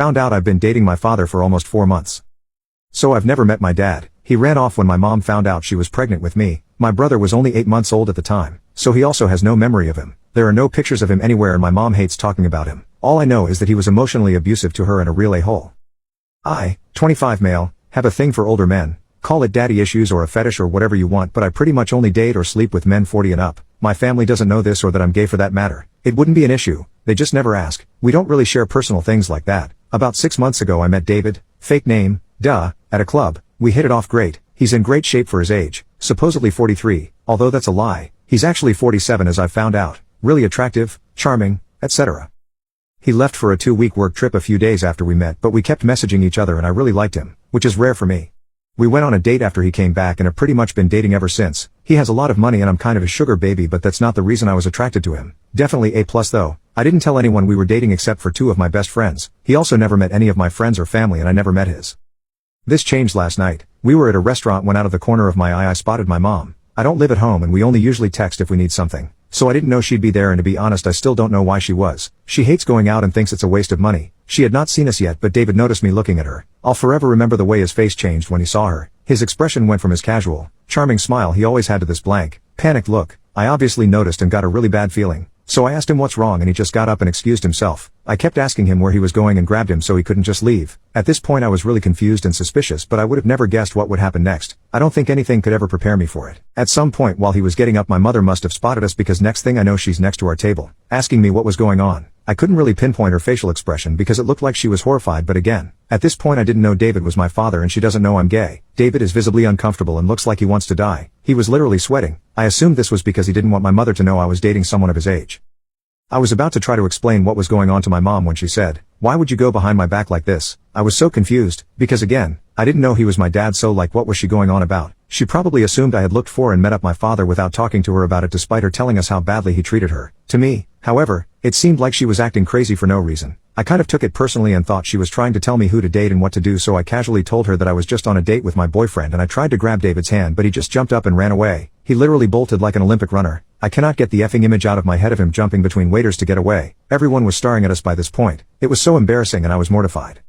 Found out I've been dating my father for almost 4 months. So I've never met my dad. He ran off when my mom found out she was pregnant with me. My brother was only 8 months old at the time, so he also has no memory of him. There are no pictures of him anywhere and my mom hates talking about him. All I know is that he was emotionally abusive to her and a real a-hole. I, 25 male, have a thing for older men. Call it daddy issues or a fetish or whatever you want, but I pretty much only date or sleep with men 40 and up. My family doesn't know this or that I'm gay for that matter. It wouldn't be an issue, they just never ask. We don't really share personal things like that. About 6 months ago I met David, fake name, at a club. We hit it off great. He's in great shape for his age, supposedly 43, although that's a lie. He's actually 47 as I've found out. Really attractive, charming, etc. He left for a 2-week work trip a few days after we met, but we kept messaging each other and I really liked him, which is rare for me. We went on a date after he came back and have pretty much been dating ever since. He has a lot of money and I'm kind of his sugar baby, but that's not the reason I was attracted to him. Definitely A+ though. I didn't tell anyone we were dating except for 2 of my best friends. He also never met any of my friends or family and I never met his. This changed last night. We were at a restaurant when out of the corner of my eye I spotted my mom. I don't live at home and we only usually text if we need something. So I didn't know she'd be there and to be honest I still don't know why she was. She hates going out and thinks it's a waste of money. She had not seen us yet but David noticed me looking at her. I'll forever remember the way his face changed when he saw her. His expression went from his casual, charming smile he always had to this blank, panicked look. I obviously noticed and got a really bad feeling. So I asked him what's wrong and he just got up and excused himself. I kept asking him where he was going and grabbed him so he couldn't just leave. At this point I was really confused and suspicious but I would have never guessed what would happen next. I don't think anything could ever prepare me for it. At some point while he was getting up my mother must have spotted us because next thing I know she's next to our table, asking me what was going on. I couldn't really pinpoint her facial expression because it looked like she was horrified but again, at this point I didn't know David was my father and she doesn't know I'm gay. David is visibly uncomfortable and looks like he wants to die. He was literally sweating. I assumed this was because he didn't want my mother to know I was dating someone of his age. I was about to try to explain what was going on to my mom when she said, "Why would you go behind my back like this?" I was so confused, because again, I didn't know he was my dad so like what was she going on about? She probably assumed I had looked for and met up my father without talking to her about it despite her telling us how badly he treated her. To me, however, it seemed like she was acting crazy for no reason. I kind of took it personally and thought she was trying to tell me who to date and what to do so I casually told her that I was just on a date with my boyfriend and I tried to grab David's hand but he just jumped up and ran away. He literally bolted like an Olympic runner. I cannot get the effing image out of my head of him jumping between waiters to get away. Everyone was staring at us by this point. It was so embarrassing and I was mortified.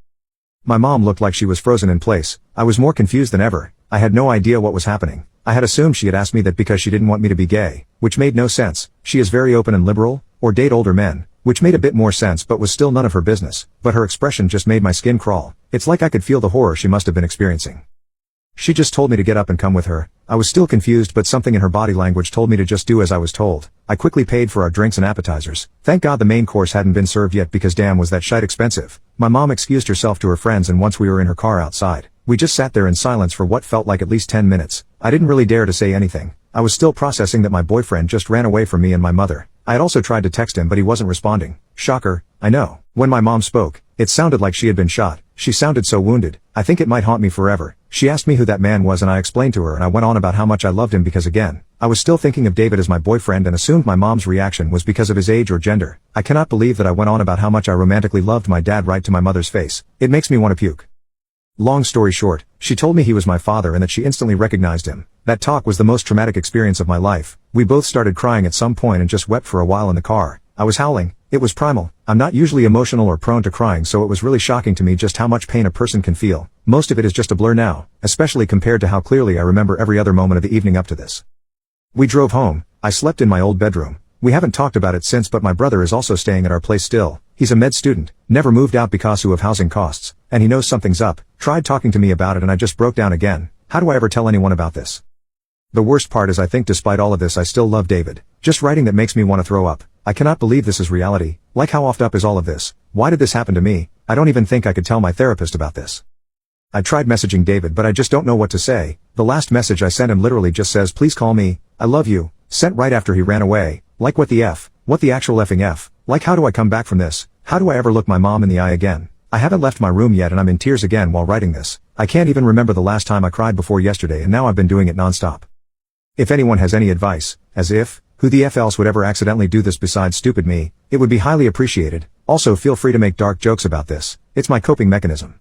My mom looked like she was frozen in place. I was more confused than ever. I had no idea what was happening. I had assumed she had asked me that because she didn't want me to be gay, which made no sense. She is very open and liberal, or date older men, which made a bit more sense but was still none of her business. But her expression just made my skin crawl. It's like I could feel the horror she must have been experiencing. She just told me to get up and come with her. I was still confused but something in her body language told me to just do as I was told. I quickly paid for our drinks and appetizers. Thank God the main course hadn't been served yet because damn was that shite expensive. My mom excused herself to her friends and once we were in her car outside, we just sat there in silence for what felt like at least 10 minutes. I didn't really dare to say anything. I was still processing that my boyfriend just ran away from me and my mother. I had also tried to text him but he wasn't responding. Shocker, I know. When my mom spoke, it sounded like she had been shot. She sounded so wounded. I think it might haunt me forever. She asked me who that man was and I explained to her and I went on about how much I loved him because again, I was still thinking of David as my boyfriend and assumed my mom's reaction was because of his age or gender. I cannot believe that I went on about how much I romantically loved my dad right to my mother's face. It makes me want to puke. Long story short, she told me he was my father and that she instantly recognized him. That talk was the most traumatic experience of my life. We both started crying at some point and just wept for a while in the car. I was howling. It was primal. I'm not usually emotional or prone to crying so it was really shocking to me just how much pain a person can feel. Most of it is just a blur now, especially compared to how clearly I remember every other moment of the evening up to this. We drove home. I slept in my old bedroom. We haven't talked about it since but my brother is also staying at our place still. He's a med student, never moved out because of housing costs, and he knows something's up. Tried talking to me about it and I just broke down again. How do I ever tell anyone about this? The worst part is I think despite all of this I still love David. Just writing that makes me want to throw up. I cannot believe this is reality. Like how offed up is all of this? Why did this happen to me? I don't even think I could tell my therapist about this. I tried messaging David but I just don't know what to say. The last message I sent him literally just says please call me, I love you, sent right after he ran away. Like what the F? What the actual effing F? Like how do I come back from this? How do I ever look my mom in the eye again? I haven't left my room yet and I'm in tears again while writing this. I can't even remember the last time I cried before yesterday and now I've been doing it nonstop. If anyone has any advice, as if, who the F else would ever accidentally do this besides stupid me, it would be highly appreciated. Also feel free to make dark jokes about this. It's my coping mechanism.